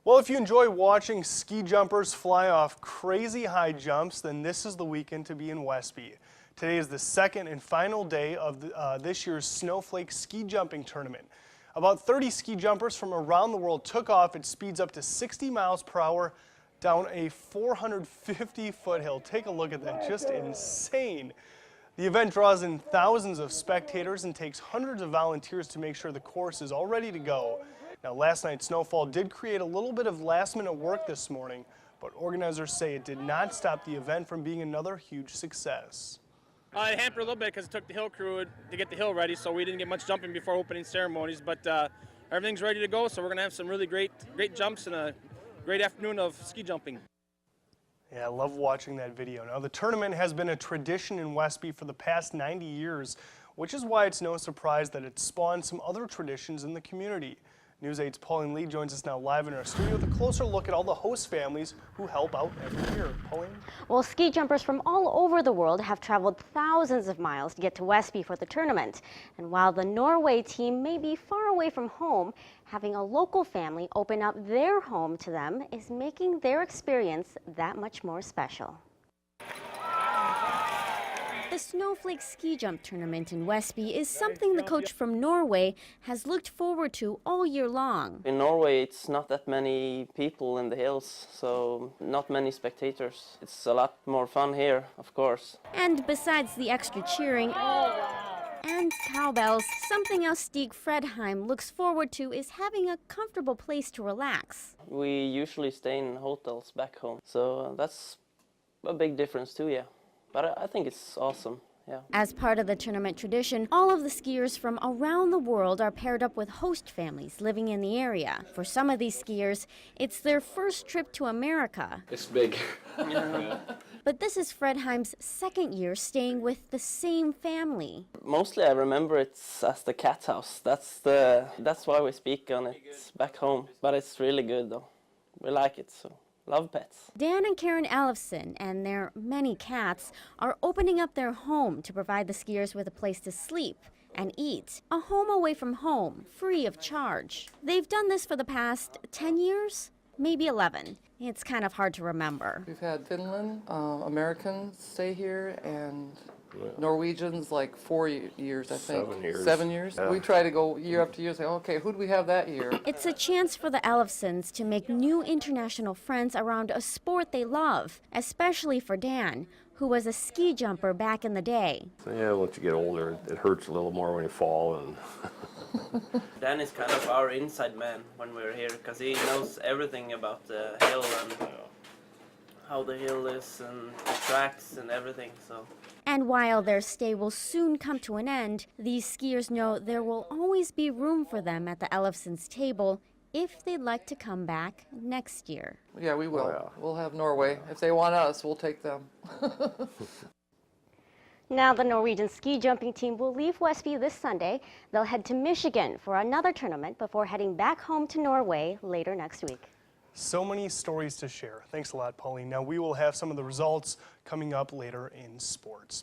Well, if you enjoy watching ski jumpers fly off crazy high jumps, then this is the weekend to be in Westby. Today is the second and final day of this year's Snowflake ski jumping tournament. About 30 ski jumpers from around the world took off at speeds up to 60 miles per hour down a 450-foot hill. Take a look at that, just insane. The event draws in thousands of spectators and takes hundreds of volunteers to make sure the course is all ready to go. Now, last night's snowfall did create a little bit of last-minute work this morning, but organizers say it did not stop the event from being another huge success. It hampered a little bit because it took the hill crew to get the hill ready, so we didn't get much jumping before opening ceremonies, but everything's ready to go, so we're going to have some really great jumps and a great afternoon of ski jumping. Yeah, I love watching that video. Now, the tournament has been a tradition in Westby for the past 90 years, which is why it's no surprise that it's spawned some other traditions in the community. News 8's Pauline Lee joins us now live in our studio with a closer look at all the host families who help out every year. Pauline? Well, ski jumpers from all over the world have traveled thousands of miles to get to Westby for the tournament. And while the Norway team may be far away from home, having a local family open up their home to them is making their experience that much more special. The Snowflake ski jump tournament in Westby is something the coach from Norway has looked forward to all year long. In Norway, it's not that many people in the hills, so not many spectators. It's a lot more fun here, of course. And besides the extra cheering and cowbells, something else Stig Fredheim looks forward to is having a comfortable place to relax. We usually stay in hotels back home, so that's a big difference too, yeah. But I think it's awesome, yeah. As part of the tournament tradition, all of the skiers from around the world are paired up with host families living in the area. For some of these skiers, it's their first trip to America. It's big. But this is Fredheim's second year staying with the same family. Mostly I remember it's as the cat house. That's why we speak on it back home. But it's really good though. We like it, so. Love pets. Dan and Karen Ellefson and their many cats are opening up their home to provide the skiers with a place to sleep and eat. A home away from home, free of charge. They've done this for the past 10 years, maybe 11. It's kind of hard to remember. We've had Finland, Americans stay here, and Norwegians like 4 years, I think. 7 years. 7 years? Yeah. We try to go year after year, say, okay, who do we have that year? It's a chance for the Ellefsons to make new international friends around a sport they love, especially for Dan, who was a ski jumper back in the day. So yeah, once you get older, it hurts a little more when you fall. And Dan is kind of our inside man when we're here, because he knows everything about the hill and how the hill is and the tracks and everything, so. And while their stay will soon come to an end, these skiers know there will always be room for them at the Ellefsons' table if they'd like to come back next year. Yeah, we will. Oh, yeah. We'll have Norway. If they want us, we'll take them. Now the Norwegian ski jumping team will leave Westby this Sunday. They'll head to Michigan for another tournament before heading back home to Norway later next week. So many stories to share. Thanks a lot, Pauline. Now, we will have some of the results coming up later in sports.